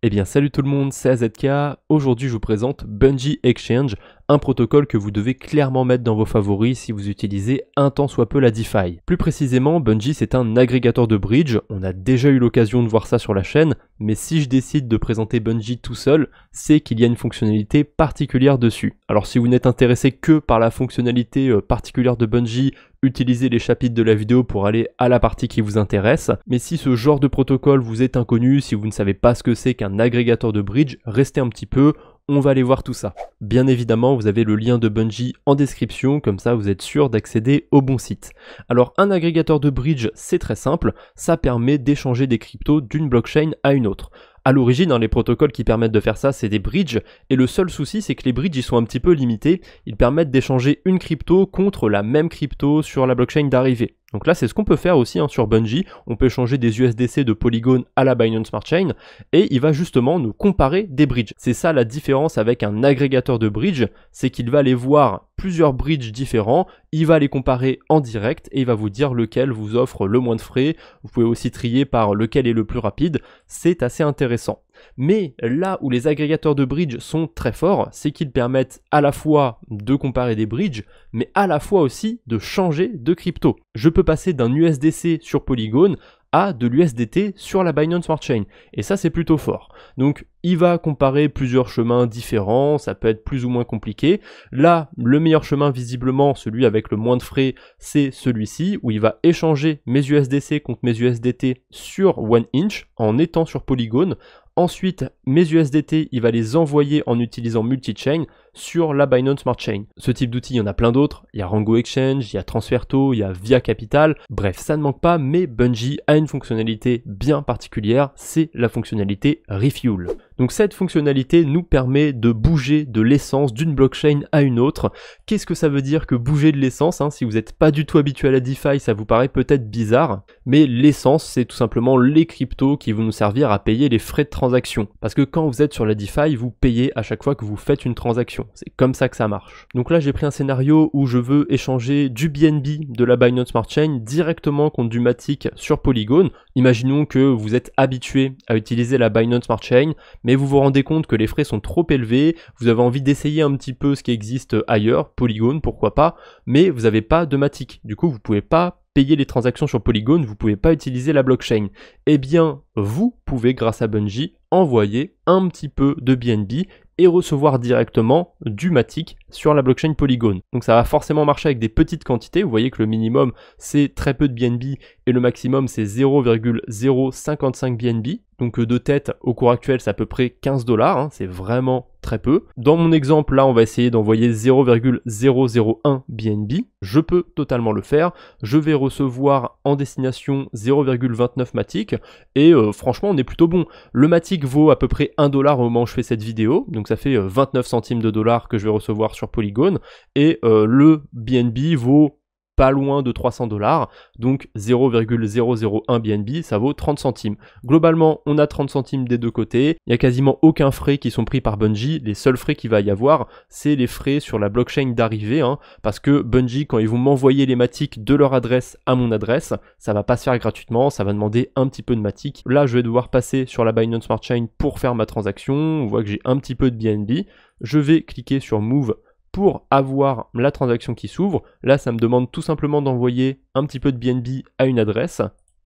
Eh bien salut tout le monde, c'est AZK. Aujourd'hui je vous présente Bungee Exchange, un protocole que vous devez clairement mettre dans vos favoris si vous utilisez un tant soit peu la DeFi. Plus précisément, Bungee c'est un agrégateur de bridge, on a déjà eu l'occasion de voir ça sur la chaîne, mais si je décide de présenter Bungee tout seul, c'est qu'il y a une fonctionnalité particulière dessus. Alors si vous n'êtes intéressé que par la fonctionnalité particulière de Bungee, utilisez les chapitres de la vidéo pour aller à la partie qui vous intéresse. Mais si ce genre de protocole vous est inconnu, si vous ne savez pas ce que c'est qu'un agrégateur de bridge, restez un petit peu, on va aller voir tout ça. Bien évidemment, vous avez le lien de Bungee en description, comme ça vous êtes sûr d'accéder au bon site. Alors un agrégateur de bridge, c'est très simple, ça permet d'échanger des cryptos d'une blockchain à une autre. À l'origine, les protocoles qui permettent de faire ça, c'est des bridges, et le seul souci, c'est que les bridges, ils sont un petit peu limités, ils permettent d'échanger une crypto contre la même crypto sur la blockchain d'arrivée. Donc là, c'est ce qu'on peut faire aussi sur Bungee, on peut échanger des USDC de Polygon à la Binance Smart Chain, et il va justement nous comparer des bridges. C'est ça la différence avec un agrégateur de bridge, c'est qu'il va aller voir plusieurs bridges différents, il va les comparer en direct, et il va vous dire lequel vous offre le moins de frais, vous pouvez aussi trier par lequel est le plus rapide, c'est assez intéressant. Mais là où les agrégateurs de bridge sont très forts, c'est qu'ils permettent à la fois de comparer des bridges, mais à la fois aussi de changer de crypto. Je peux passer d'un USDC sur Polygon à de l'USDT sur la Binance Smart Chain. Et ça, c'est plutôt fort. Donc, il va comparer plusieurs chemins différents, ça peut être plus ou moins compliqué. Là, le meilleur chemin, visiblement, celui avec le moins de frais, c'est celui-ci, où il va échanger mes USDC contre mes USDT sur OneInch, en étant sur Polygon. Ensuite, mes USDT, il va les envoyer en utilisant multi-chain sur la Binance Smart Chain. Ce type d'outil, il y en a plein d'autres. Il y a Rango Exchange, il y a TransferTo, il y a Via Capital. Bref, ça ne manque pas, mais Bungee a une fonctionnalité bien particulière, c'est la fonctionnalité Refuel. Donc cette fonctionnalité nous permet de bouger de l'essence d'une blockchain à une autre. Qu'est-ce que ça veut dire que bouger de l'essence, Si vous n'êtes pas du tout habitué à la DeFi, ça vous paraît peut-être bizarre, mais l'essence, c'est tout simplement les cryptos qui vont nous servir à payer les frais de transaction. Parce que quand vous êtes sur la DeFi, vous payez à chaque fois que vous faites une transaction. C'est comme ça que ça marche. Donc là, j'ai pris un scénario où je veux échanger du BNB de la Binance Smart Chain directement contre du Matic sur Polygon. Imaginons que vous êtes habitué à utiliser la Binance Smart Chain, mais vous vous rendez compte que les frais sont trop élevés, vous avez envie d'essayer un petit peu ce qui existe ailleurs, Polygon, pourquoi pas, mais vous n'avez pas de Matic. Du coup, vous ne pouvez pas payer les transactions sur Polygon, vous ne pouvez pas utiliser la blockchain. Eh bien, vous pouvez, grâce à Bungee, envoyer un petit peu de BNB et recevoir directement du Matic sur la blockchain Polygon. Donc ça va forcément marcher avec des petites quantités, vous voyez que le minimum c'est très peu de BNB et le maximum c'est 0,055 BNB. Donc de tête, au cours actuel, c'est à peu près 15 $, c'est vraiment très peu. Dans mon exemple, là, on va essayer d'envoyer 0,001 BNB. Je peux totalement le faire. Je vais recevoir en destination 0,29 Matic et franchement, on est plutôt bon. Le Matic vaut à peu près 1 $ au moment où je fais cette vidéo, donc ça fait 29 centimes de dollars que je vais recevoir sur Polygon et le BNB vaut pas loin de 300 $, donc 0,001 BNB, ça vaut 30 centimes. Globalement, on a 30 centimes des deux côtés, il n'y a quasiment aucun frais qui sont pris par Bungee, les seuls frais qu'il va y avoir, c'est les frais sur la blockchain d'arrivée, parce que Bungee, quand ils vont m'envoyer les Matic de leur adresse à mon adresse, ça va pas se faire gratuitement, ça va demander un petit peu de Matic. Là, je vais devoir passer sur la Binance Smart Chain pour faire ma transaction, on voit que j'ai un petit peu de BNB, je vais cliquer sur Move pour avoir la transaction qui s'ouvre. Là, ça me demande tout simplement d'envoyer un petit peu de BNB à une adresse.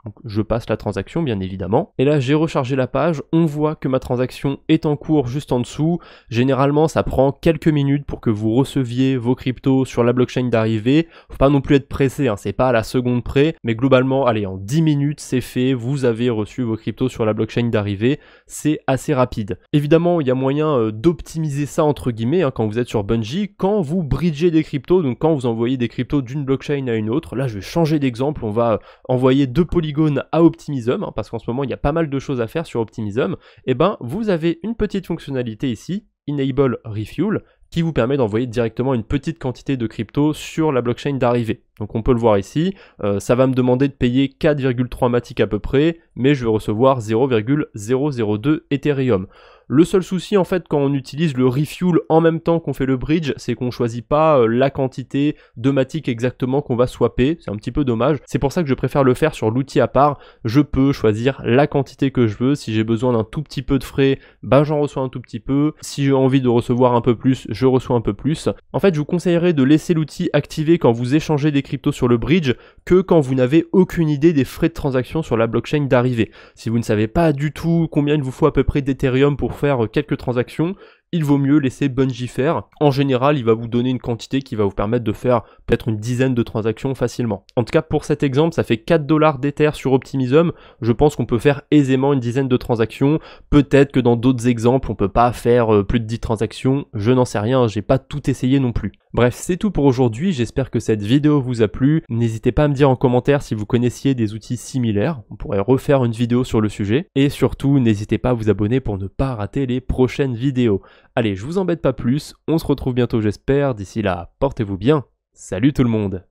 Donc je passe la transaction bien évidemment. Et là j'ai rechargé la page, on voit que ma transaction est en cours juste en dessous. Généralement ça prend quelques minutes pour que vous receviez vos cryptos sur la blockchain d'arrivée. Faut pas non plus être pressé, c'est pas à la seconde près, mais globalement, allez, en 10 minutes c'est fait, vous avez reçu vos cryptos sur la blockchain d'arrivée, c'est assez rapide. Évidemment il y a moyen d'optimiser ça entre guillemets quand vous êtes sur Bungee, quand vous bridgez des cryptos, donc quand vous envoyez des cryptos d'une blockchain à une autre. Là je vais changer d'exemple, on va envoyer deux Polygon à Optimism, parce qu'en ce moment il y a pas mal de choses à faire sur Optimism, et vous avez une petite fonctionnalité ici, Enable Refuel, qui vous permet d'envoyer directement une petite quantité de crypto sur la blockchain d'arrivée. Donc on peut le voir ici, ça va me demander de payer 4,3 Matic à peu près, mais je vais recevoir 0,002 Ethereum. Le seul souci en fait quand on utilise le refuel en même temps qu'on fait le bridge, c'est qu'on choisit pas la quantité de Matic exactement qu'on va swapper, c'est un petit peu dommage. C'est pour ça que je préfère le faire sur l'outil à part, je peux choisir la quantité que je veux, si j'ai besoin d'un tout petit peu de frais, bah j'en reçois un tout petit peu, si j'ai envie de recevoir un peu plus, je reçois un peu plus. En fait je vous conseillerais de laisser l'outil activé quand vous échangez des cryptos sur le bridge, que quand vous n'avez aucune idée des frais de transaction sur la blockchain d'arrivée. Si vous ne savez pas du tout combien il vous faut à peu près d'Ethereum pour faire quelques transactions, il vaut mieux laisser Bungie faire. En général, il va vous donner une quantité qui va vous permettre de faire peut-être une dizaine de transactions facilement. En tout cas, pour cet exemple, ça fait 4 $ d'Ether sur Optimism. Je pense qu'on peut faire aisément une dizaine de transactions. Peut-être que dans d'autres exemples, on peut pas faire plus de 10 transactions. Je n'en sais rien, j'ai pas tout essayé non plus. Bref, c'est tout pour aujourd'hui. J'espère que cette vidéo vous a plu. N'hésitez pas à me dire en commentaire si vous connaissiez des outils similaires. On pourrait refaire une vidéo sur le sujet. Et surtout, n'hésitez pas à vous abonner pour ne pas rater les prochaines vidéos. Allez, je vous embête pas plus, on se retrouve bientôt j'espère, d'ici là, portez-vous bien, salut tout le monde!